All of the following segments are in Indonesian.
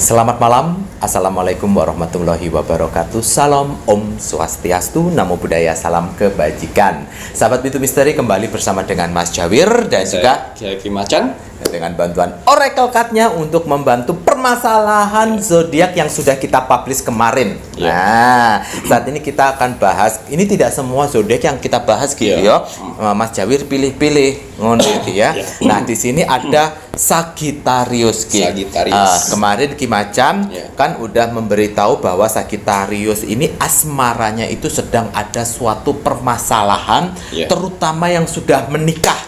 Selamat malam, Assalamualaikum warahmatullahi wabarakatuh. Salam Om Swastiastu, Namo Buddhaya, salam kebajikan. Sahabat Pitu Misteri kembali bersama dengan Mas Jawir dan juga Kiai Macan dengan bantuan Oracle Card-nya untuk membantu permasalahan zodiak yang sudah kita publish kemarin. Nah, saat ini kita akan bahas, ini tidak semua zodiak yang kita bahas gitu ya. Mas Jawir pilih-pilih ngono gitu ya. Nah, di sini ada Sagittarius Ki. Kemarin Ki Macan kan udah memberitahu bahwa Sagittarius ini asmaranya itu sedang ada suatu permasalahan, terutama yang sudah menikah.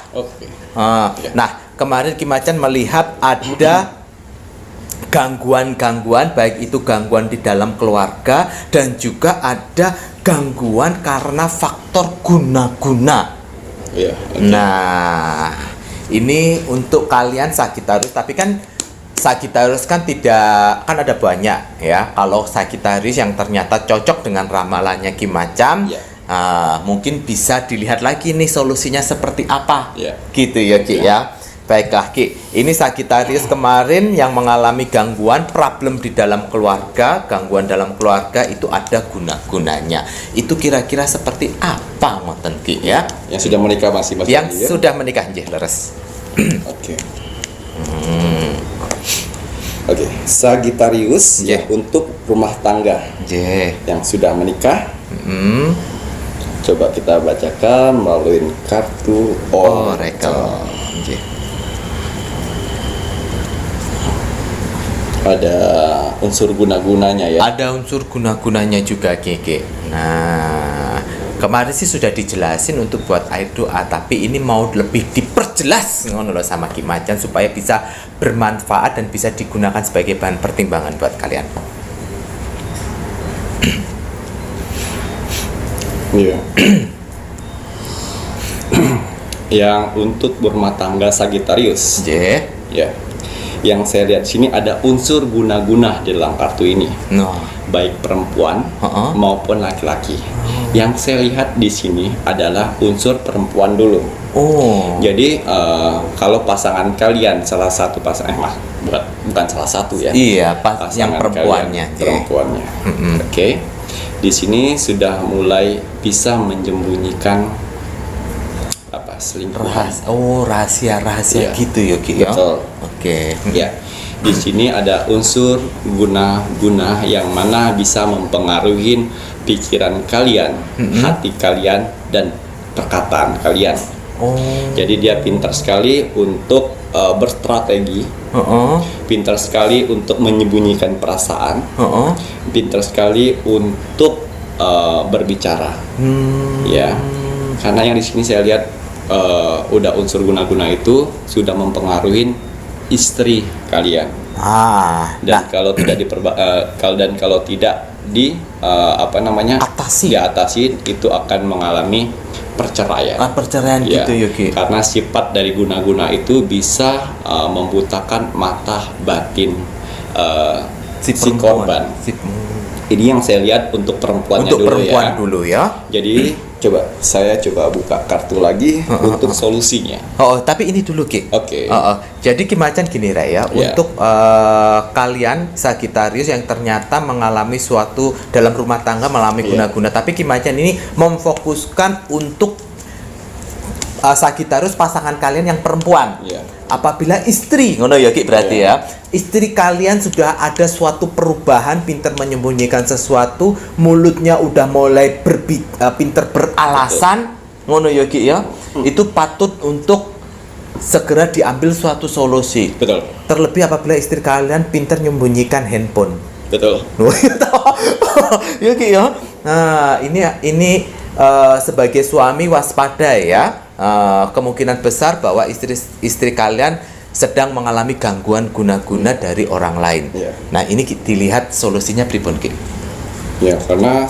Nah, kemarin Ki Macan melihat ada gangguan-gangguan, baik itu gangguan di dalam keluarga dan juga ada gangguan karena faktor guna-guna. Nah, ini untuk kalian Sagittarius, tapi kan Sagittarius kan tidak, kan ada banyak ya. Kalau Sagittarius yang ternyata cocok dengan ramalannya Ki Macan, mungkin bisa dilihat lagi nih solusinya seperti apa, gitu ya Ki ya. Baiklah Ki, ini Sagittarius kemarin yang mengalami gangguan problem di dalam keluarga, gangguan dalam keluarga itu ada guna-gunanya. Itu kira-kira seperti apa ngoten Ki ya? Yang sudah menikah masih Yang sudah menikah nggih leres. Oke, Sagittarius untuk rumah tangga yang sudah menikah. Coba kita bacakan melalui kartu Oracle. Ada unsur guna-gunanya ya. Ada unsur guna-gunanya juga Keke. Nah, kemarin sih sudah dijelasin untuk buat air doa, tapi ini mau lebih diperjelas ngono loh sama Ki Macan supaya bisa bermanfaat dan bisa digunakan sebagai bahan pertimbangan buat kalian. Yang untuk berumah tangga Sagittarius. Yang saya lihat sini ada unsur guna-guna di dalam kartu ini. Baik perempuan maupun laki-laki. Yang saya lihat di sini adalah unsur perempuan dulu. Jadi kalau pasangan kalian salah satu pasangan bukan salah satu ya. Iya, yang perempuannya. Perempuannya. Di sini sudah mulai bisa menyembunyikan selingkuhan. Rahasia gitu ya Ki ya. Di sini ada unsur guna-guna yang mana bisa mempengaruhi pikiran kalian, hati kalian dan perkataan kalian. Jadi dia pintar sekali untuk berstrategi, pintar sekali untuk menyembunyikan perasaan, pintar sekali untuk berbicara. Karena yang di sini saya lihat udah unsur guna-guna itu sudah mempengaruhi istri kalian. Kalau tidak kalau tidak diatasi itu akan mengalami perceraian. Perceraian gitu ya Ki. Karena sifat dari guna-guna itu bisa membutakan mata batin si korban. Ini yang saya lihat untuk perempuannya dulu ya. Jadi saya coba buka kartu lagi untuk solusinya. Tapi ini dulu Ki. Jadi Ki Macan gini ya, untuk kalian Sagittarius yang ternyata mengalami suatu dalam rumah tangga mengalami guna-guna, tapi Ki Macan ini memfokuskan untuk Sagittarius pasangan kalian yang perempuan. Apabila istri, ngono ya Ki berarti ya. Istri kalian sudah ada suatu perubahan, pintar menyembunyikan sesuatu, mulutnya udah mulai pintar beralasan, ngono ya Ki ya. Itu patut untuk segera diambil suatu solusi. Terlebih apabila istri kalian pintar menyembunyikan handphone. Ya Ki ya. Nah, ini sebagai suami waspada ya. Kemungkinan besar bahwa istri kalian sedang mengalami gangguan guna-guna dari orang lain. Nah, ini dilihat solusinya pripun Ki? Karena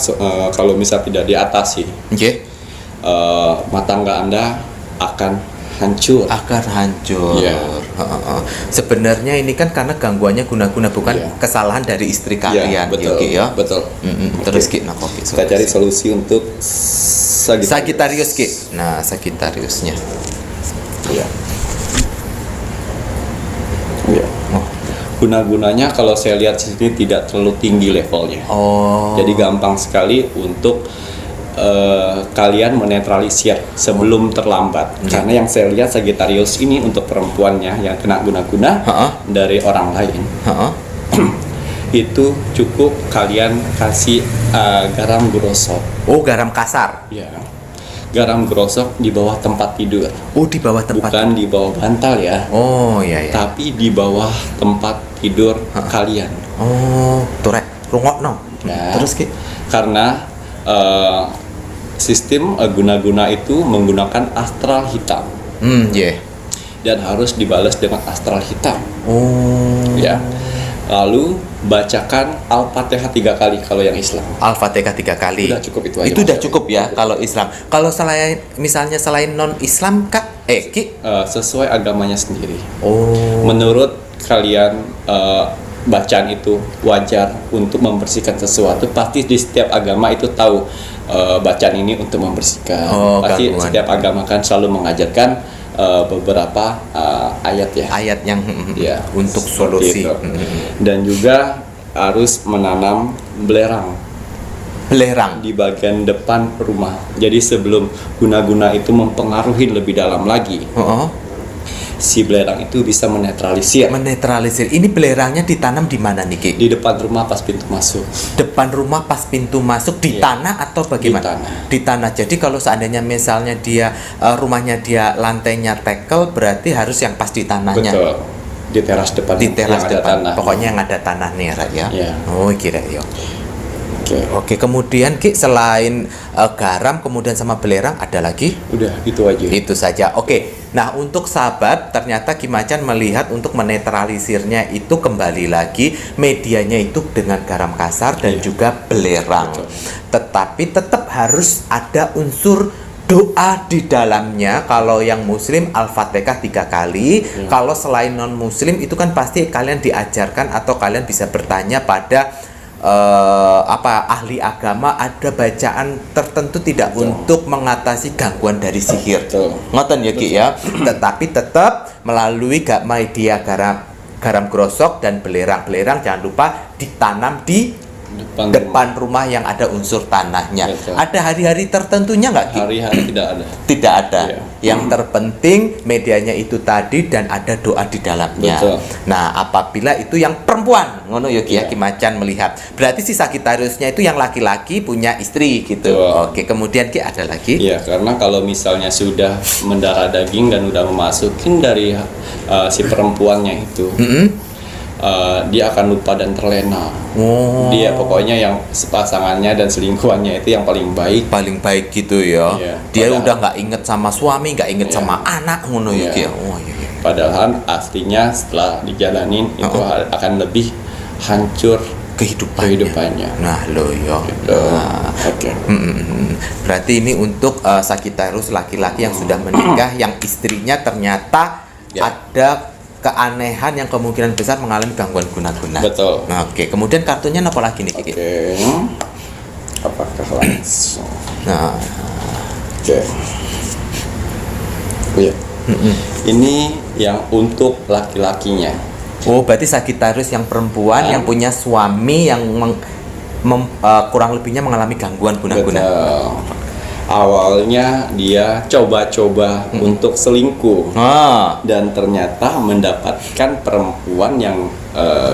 kalau misal tidak diatasi, rumah tangga Anda akan hancur. Sebenarnya ini kan karena gangguannya guna-guna, bukan kesalahan dari istri kalian. Terus Ki, kita cari solusi untuk Sagittarius Ki. Nah, Sagittariusnya. Guna-gunanya kalau saya lihat di sini tidak terlalu tinggi levelnya. Jadi gampang sekali untuk kalian menetralisir sebelum terlambat. Karena yang saya lihat Sagittarius ini untuk perempuannya yang kena guna-guna dari orang lain, itu cukup kalian kasih garam grosok. Garam kasar. Ya. Garam grosok di bawah tempat tidur. Di bawah tempat. Bukan di bawah bantal ya. Iya. Tapi di bawah tempat tidur kalian. Turek rungokno. Ya. Terus Ki? Karena sistem guna-guna itu menggunakan astral hitam. Dan harus dibalas dengan astral hitam. Ya. Lalu bacakan Al-Fatihah 3 kali kalau yang Islam. Al-Fatihah 3 kali. Udah cukup itu aja. Itu udah cukup ya kalau Islam. Kalau selain non Islam Kak, Ki? Sesuai agamanya sendiri. Menurut kalian bacaan itu wajar untuk membersihkan sesuatu, pasti di setiap agama itu tahu bacaan ini untuk membersihkan. Pasti gangguan. Setiap agama kan selalu mengajarkan beberapa ayat ya. Ayat yang untuk solusi. Dan juga harus menanam belerang di bagian depan rumah. Jadi sebelum guna-guna itu mempengaruhi lebih dalam lagi, si belerang itu bisa menetralisir. Ini belerangnya ditanam di mana nih Ki? Di depan rumah pas pintu masuk. Depan rumah pas pintu masuk di tanah atau bagaimana? Di tanah. Jadi kalau seandainya misalnya dia rumahnya dia lantainya tekel, berarti harus yang pas di tanahnya. Betul. Di teras depan. Di teras depan. Pokoknya yang ada tanah nih ya. Kira yo. Oke, kemudian Ki, selain garam kemudian sama belerang ada lagi? Udah, itu aja. Itu saja. Oke. Nah, untuk sahabat, ternyata Ki Macan melihat untuk menetralisirnya itu kembali lagi medianya itu dengan garam kasar dan juga belerang. Betul. Tetapi tetap harus ada unsur doa di dalamnya. Kalau yang muslim Al-Fatihah 3 kali. Kalau selain non muslim itu kan pasti kalian diajarkan atau kalian bisa bertanya pada ahli agama, ada bacaan tertentu tidak untuk mengatasi gangguan dari sihir. Ngoten ya Ki ya. Tetapi tetap melalui media garam grosok dan belerang jangan lupa ditanam di depan rumah yang ada unsur tanahnya. Betul. Ada hari-hari tertentunya nggak Ki? Hari-hari tidak ada. Tidak ada. Yang terpenting medianya itu tadi dan ada doa di dalamnya. Betul. Nah, apabila itu yang perempuan, ngono ya Ki Macan melihat. Berarti si Sagittariusnya itu yang laki-laki punya istri gitu. Betul. Oke, kemudian Ki ada lagi? Iya, karena kalau misalnya sudah mendarah daging dan udah memasukin dari si perempuannya itu. Dia akan lupa dan terlena. Dia pokoknya yang pasangannya dan selingkuhannya itu yang paling baik gitu ya. Dia udah nggak inget sama suami, nggak inget sama anak, ngono ya. Padahal aslinya setelah dijalanin itu akan lebih hancur kehidupannya. Nah lo yo. Berarti ini untuk Sagittarius laki-laki yang sudah menikah, yang istrinya ternyata ada keanehan yang kemungkinan besar mengalami gangguan guna-guna. Betul. Nah, oke. Kemudian kartunya apa lagi nih Kiki? Apakah langsung? Nah, ini yang untuk laki-lakinya. Berarti Sagittarius yang perempuan yang punya suami yang kurang lebihnya mengalami gangguan guna-guna. Awalnya dia coba-coba untuk selingkuh dan ternyata mendapatkan perempuan yang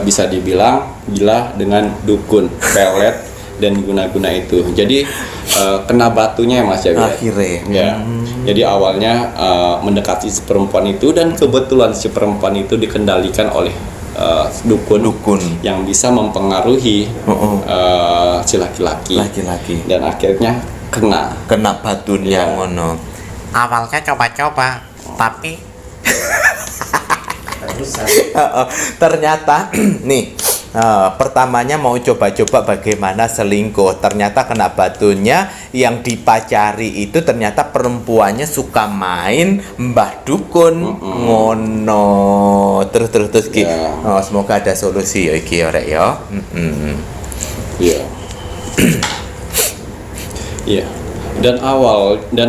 bisa dibilang gila dengan dukun, pelet dan guna-guna itu. Jadi kena batunya Mas Jaga. Akhirnya. Jadi awalnya mendekati si perempuan itu dan kebetulan si perempuan itu dikendalikan oleh dukun yang bisa mempengaruhi si laki-laki. Dan akhirnya kena batunya ngono. Awalnya coba-coba, tapi ternyata nih pertamanya mau coba-coba bagaimana selingkuh, ternyata kena batunya. Yang dipacari itu ternyata perempuannya suka main mbah dukun ngono. Terus Ki. Semoga ada solusi ya iki ya rek ya. Iya. Dan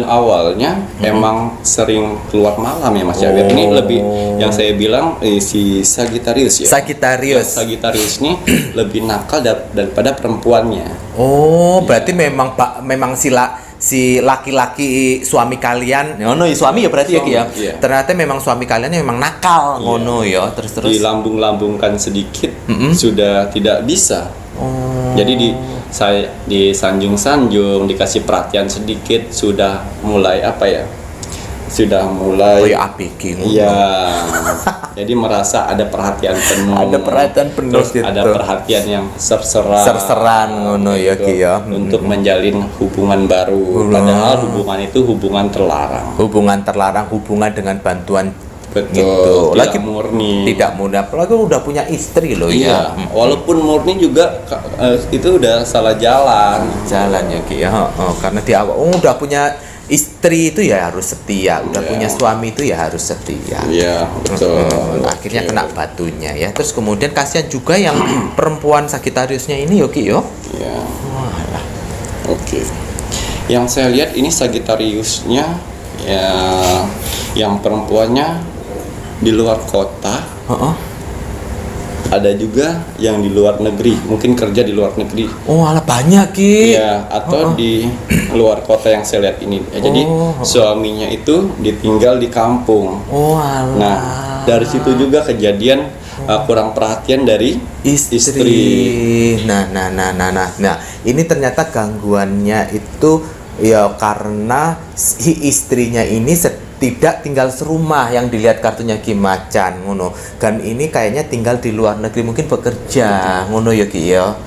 awalnya emang sering keluar malam ya Mas Jawir. Ini lebih yang saya bilang si Sagittarius ya. Sagittarius ini lebih nakal daripada perempuannya. Berarti memang si laki-laki suami kalian, suami ya berarti ya. Ternyata memang suami kalian memang nakal, ya. Terus dilambung-lambungkan sedikit sudah tidak bisa. Jadi disanjung-sanjung, dikasih perhatian sedikit, sudah mulai Iya. Jadi merasa ada perhatian penuh. Terus gitu. Ada perhatian yang serseran ya Ki ya. Untuk menjalin hubungan baru. Padahal hubungan itu hubungan terlarang. Hubungan dengan bantuan. Betul. Gitu. Tidak murni. Apalagi udah punya istri loh ya. Walaupun murni juga itu udah salah jalan. Ya Ki ya. Karena dia udah punya istri itu ya harus setia, udah punya suami itu ya harus setia. Iya, betul. Akhirnya kena batunya ya. Terus kemudian kasihan juga yang perempuan Sagittariusnya ini Yoki yo. Iya. Oke. Yang saya lihat ini Sagittariusnya ya, yang perempuannya di luar kota. Ada juga yang di luar negeri, mungkin kerja di luar negeri. Alah banyak Ki. Iya, atau di luar kota yang saya lihat ini. Jadi suaminya itu ditinggal di kampung. Alah. Nah, dari situ juga kejadian kurang perhatian dari istri. Nah, ini ternyata gangguannya itu ya karena si istrinya ini tidak tinggal serumah yang dilihat kartunya Ki Macan ngono. Dan ini kayaknya tinggal di luar negeri, mungkin bekerja ngono ya Ki ya.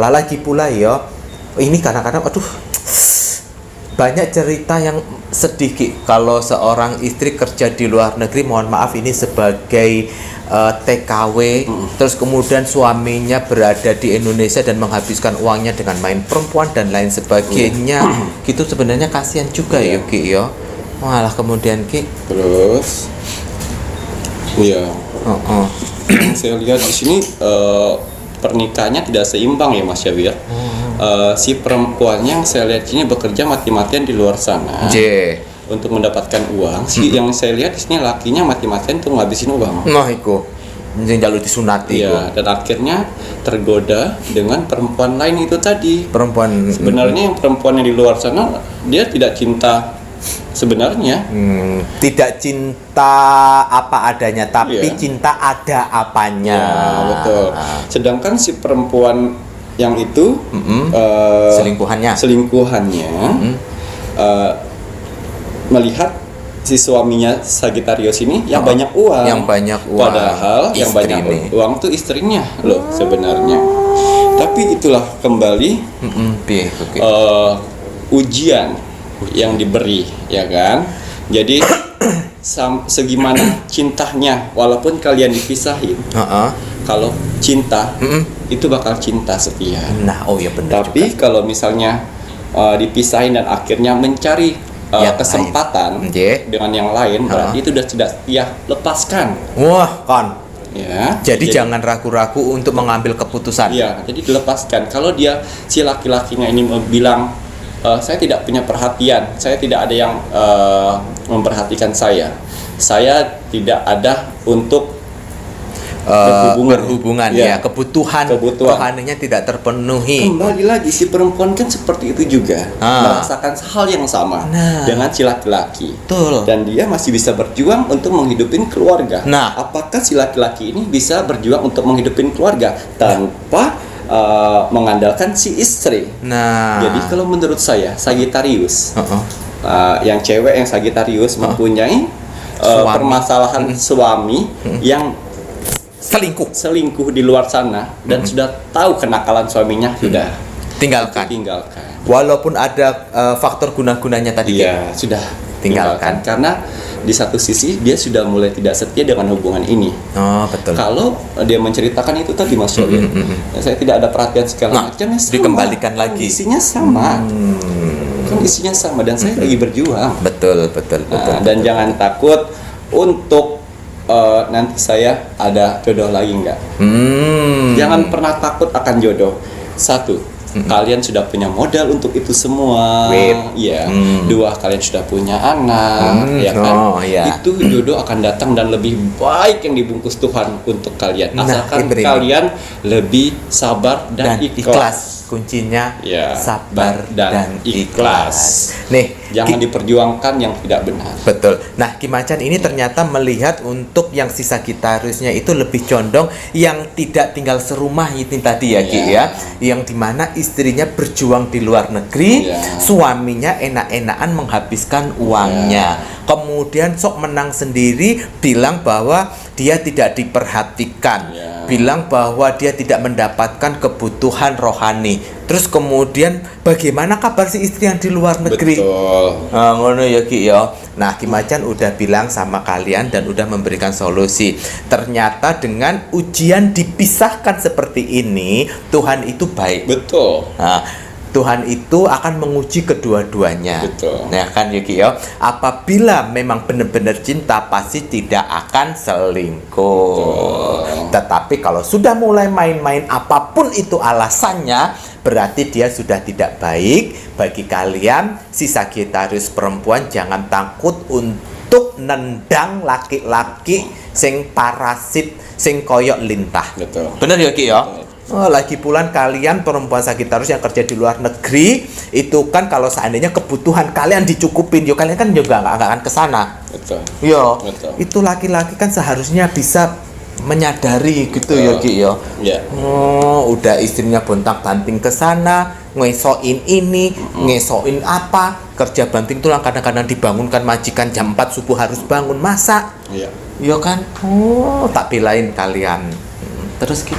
Lagi pula ya. Ini kadang-kadang banyak cerita yang sedih Ki. Kalau seorang istri kerja di luar negeri, mohon maaf ini sebagai TKW, terus kemudian suaminya berada di Indonesia dan menghabiskan uangnya dengan main perempuan dan lain sebagainya. Gitu sebenarnya kasihan juga ya Ki ya. Malah kemudian Ki. Terus, yang saya lihat di sini pernikahannya tidak seimbang ya Mas Syawir. Si perempuannya yang saya lihat ini bekerja mati-matian di luar sana untuk mendapatkan uang. Yang saya lihat di sini lakinya mati-matian untuk ngabisin uang. Iku jalur disunati. Iya, dan akhirnya tergoda dengan perempuan lain itu tadi. Sebenarnya yang perempuan yang di luar sana dia tidak cinta. Sebenarnya tidak cinta apa adanya, tapi cinta ada apanya. Betul. Sedangkan si perempuan yang itu selingkuhannya melihat si suaminya Sagittarius ini yang banyak uang. Padahal yang banyak uang tuh istrinya loh sebenarnya. Tapi itulah kembali ujian yang diberi, ya kan? Jadi segimana cintanya, walaupun kalian dipisahin, kalau cinta itu bakal cinta setia. Nah, ya benar. Tapi juga kalau misalnya dipisahin dan akhirnya mencari kesempatan dengan yang lain, berarti itu sudah tidak setia. Lepaskan. Wah, kan. Ya. Jadi jangan ragu-ragu untuk mengambil keputusan. Ya, jadi dilepaskan. Kalau si laki-lakinya ini bilang saya tidak punya perhatian, saya tidak ada yang memperhatikan saya tidak ada untuk berhubungan kebutuhan rohaninya tidak terpenuhi. Kembali lagi si perempuan kan seperti itu juga, merasakan hal yang sama dengan si laki-laki. Betul. Dan dia masih bisa berjuang untuk menghidupin keluarga. Apakah si laki-laki ini bisa berjuang untuk menghidupin keluarga tanpa mengandalkan si istri? Jadi kalau menurut saya Sagittarius, yang cewek yang Sagittarius mempunyai permasalahan suami yang selingkuh di luar sana dan sudah tahu kenakalan suaminya, sudah tinggalkan. Walaupun ada faktor guna-gunanya tadi. Iya, sudah tinggalkan. Karena di satu sisi dia sudah mulai tidak setia dengan hubungan ini. Betul. Kalau dia menceritakan itu tadi Mas Syawir, saya tidak ada perhatian segala macamnya, dikembalikan lagi. Kondisinya sama. Kondisinya sama dan saya lagi berjuang. Betul. Dan jangan takut untuk nanti saya ada jodoh lagi enggak. Jangan pernah takut akan jodoh. Satu, kalian sudah punya modal untuk itu semua. Iya. Dua, kalian sudah punya anak, ya kan? Itu jodoh akan datang dan lebih baik yang dibungkus Tuhan untuk kalian. Asalkan kalian lebih sabar dan ikhlas. Kuncinya sabar dan ikhlas. Nih, jangan diperjuangkan yang tidak benar. Betul. Nah, Ki Macan ini ternyata melihat untuk yang si Sagittariusnya itu lebih condong yang tidak tinggal serumah itu tadi ya, Ki ya. Yang dimana istrinya berjuang di luar negeri, suaminya enak-enakan menghabiskan uangnya. Kemudian sok menang sendiri, bilang bahwa dia tidak diperhatikan, bilang bahwa dia tidak mendapatkan kebutuhan rohani. Terus kemudian bagaimana kabar si istri yang di luar negeri? Betul. Ngono ya Ki ya. Nah, Ki Macan udah bilang sama kalian dan udah memberikan solusi. Ternyata dengan ujian dipisahkan seperti ini, Tuhan itu baik. Betul. Nah, Tuhan itu akan menguji kedua-duanya. Betul. Nah kan Yuki ya, apabila memang benar-benar cinta pasti tidak akan selingkuh. Betul. Tetapi kalau sudah mulai main-main apapun itu alasannya, berarti dia sudah tidak baik. Bagi kalian si Sagittarius perempuan, jangan takut untuk nendang laki-laki sing parasit, sing koyok lintah. Betul. Bener Yuki ya? Betul. Lagi pula kalian perempuan Sagittarius yang kerja di luar negeri itu kan kalau seandainya kebutuhan kalian dicukupin, yo kalian kan juga nggak akan kesana. Betul. Yo, betul. Itu laki-laki kan seharusnya bisa menyadari gitu yo Ki yo. Udah istrinya bontang-banting ke sana, ngesoin ini, ngesoin apa, kerja banting tulang kadang-kadang dibangunkan majikan jam 4 subuh harus bangun masak. Yo kan, tak belain kalian. Terus Ki.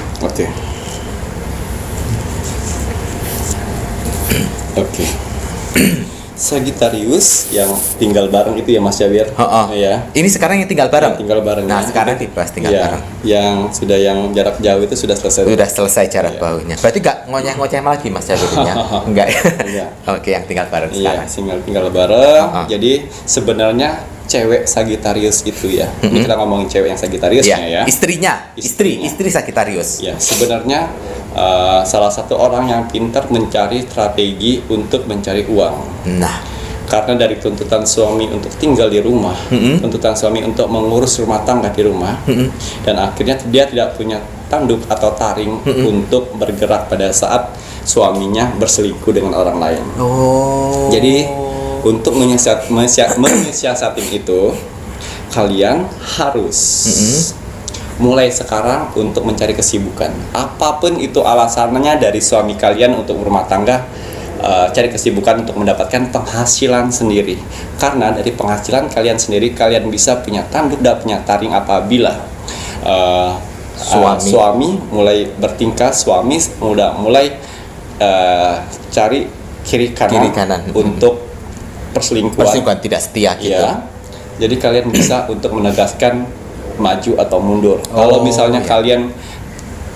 Oke. Sagittarius yang tinggal bareng itu ya Mas Jawir. Ya. Ini sekarang yang tinggal bareng. Nah, sekarang dibahas tinggal bareng. Yang sudah yang jarak jauh itu sudah selesai. Sudah selesai jarak baunya. Berarti nggak ngoceh-ngoceh lagi Mas Jawirnya? Enggak. Oke, yang tinggal bareng sekarang. Tinggal bareng. Jadi sebenarnya cewek Sagittarius itu ya. Ini kita ngomongin cewek yang Sagittariusnya ya. Istri Sagittarius. Ya, sebenarnya salah satu orang yang pintar mencari strategi untuk mencari uang. Nah, karena dari tuntutan suami untuk tinggal di rumah, tuntutan suami untuk mengurus rumah tangga di rumah, dan akhirnya dia tidak punya tanduk atau taring untuk bergerak pada saat suaminya berselingkuh dengan orang lain. Jadi untuk menyiasati itu, kalian harus mulai sekarang untuk mencari kesibukan. Apapun itu alasannya dari suami kalian untuk berumah tangga, cari kesibukan untuk mendapatkan penghasilan sendiri. Karena dari penghasilan kalian sendiri, kalian bisa punya tanduk dan punya taring apabila suami mulai bertingkah, suami mulai cari kiri kanan. Untuk perselingkuhan tidak setia gitu. Jadi kalian bisa untuk menegaskan maju atau mundur. Kalau misalnya kalian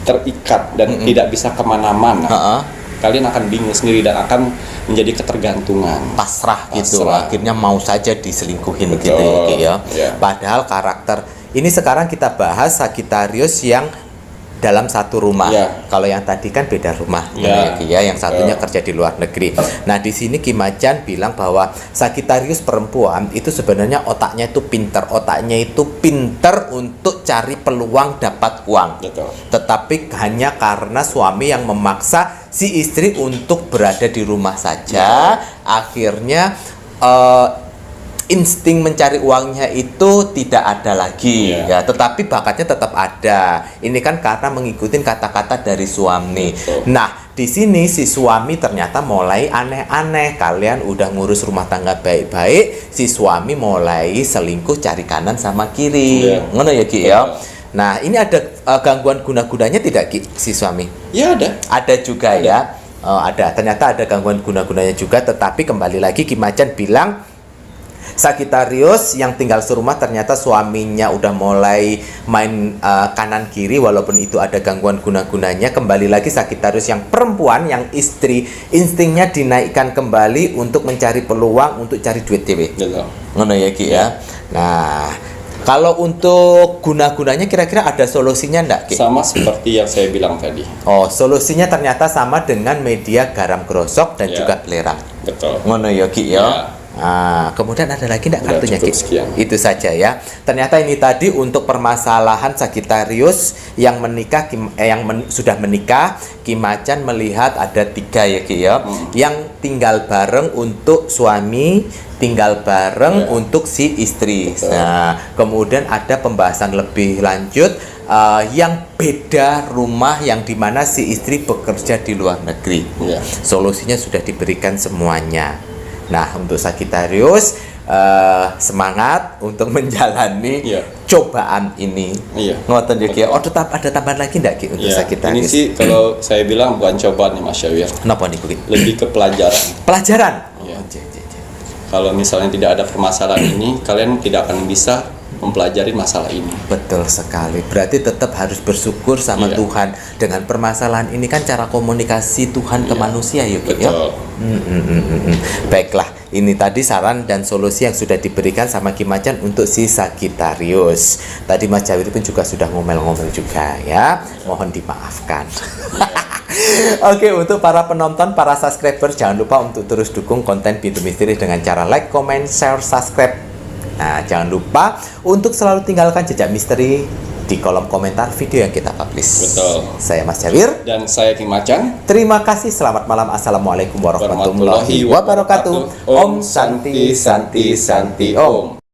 terikat dan tidak bisa kemana-mana, kalian akan bingung sendiri dan akan menjadi ketergantungan, pasrah gitu. Akhirnya mau saja diselingkuhin. Betul. Gitu ya. Padahal karakter ini sekarang kita bahas Sagittarius yang dalam satu rumah. Kalau yang tadi kan beda rumah, yang satunya kerja di luar negeri. Nah, di sini Ki Macan bilang bahwa Sagittarius perempuan itu sebenarnya otaknya itu pinter. Otaknya itu pinter untuk cari peluang dapat uang. Tetapi hanya karena suami yang memaksa si istri untuk berada di rumah saja, akhirnya insting mencari uangnya itu tidak ada lagi ya, tetapi bakatnya tetap ada. Ini kan karena mengikuti kata-kata dari suami. Nah, di sini si suami ternyata mulai aneh-aneh. Kalian udah ngurus rumah tangga baik-baik, si suami mulai selingkuh cari kanan sama kiri. Ngono ya Ki ya. Nah, ini ada gangguan guna-gunanya tidak Ki si suami? Ya ada. Ada juga ya. Ada. Ternyata ada gangguan guna-gunanya juga, tetapi kembali lagi Ki Macan bilang Sagittarius yang tinggal serumah ternyata suaminya udah mulai main kanan kiri, walaupun itu ada gangguan guna-gunanya. Kembali lagi Sagittarius yang perempuan, yang istri, instingnya dinaikkan kembali untuk mencari peluang untuk cari duit dewe. Ngono ya Ki ya. Nah, Kalau untuk guna-gunanya kira-kira ada solusinya enggak, Ki? Sama seperti yang saya bilang tadi. Oh, solusinya ternyata sama dengan media garam grosok dan juga belerang. Betul. Ngono ya, Ki ya. Nah, kemudian ada lagi enggak kartunya, Ki? Itu saja ya. Ternyata ini tadi untuk permasalahan Sagittarius yang menikah, sudah menikah. Ki Macan melihat ada 3 ya, Ki ya. Yang tinggal bareng untuk suami, tinggal bareng untuk si istri. Betul. Nah, kemudian ada pembahasan lebih lanjut yang beda rumah yang dimana si istri bekerja di luar negeri. Solusinya sudah diberikan semuanya. Nah, untuk Sagittarius semangat untuk menjalani cobaan ini. Ngoten ya. Oh, tetap ada tambahan lagi enggak, Ki, untuk Sagittarius? Ini sih kalau saya bilang bukan cobaan nih, Mas Syawir. Kenapa nih, Ki? Lebih ke pelajaran. Pelajaran. Kalau misalnya tidak ada permasalahan ini, kalian tidak akan bisa mempelajari masalah ini. Betul sekali. Berarti tetap harus bersyukur sama Tuhan. Dengan permasalahan ini kan cara komunikasi Tuhan ke manusia ya, Ki, ya. Baiklah, ini tadi saran dan solusi yang sudah diberikan sama Ki Macan untuk si Sagittarius. Tadi Mas Jawir pun juga sudah ngomel-ngomel juga ya. Mohon dimaafkan. Oke, untuk para penonton, para subscriber, jangan lupa untuk terus dukung konten Pintu Misteri dengan cara like, comment, share, subscribe. Nah, jangan lupa untuk selalu tinggalkan jejak misteri di kolom komentar video yang kita publish. Betul. Saya Mas Jawir dan saya Ki Macan. Terima kasih, selamat malam. Assalamualaikum warahmatullahi wabarakatuh. Om Santi Santi Santi Om.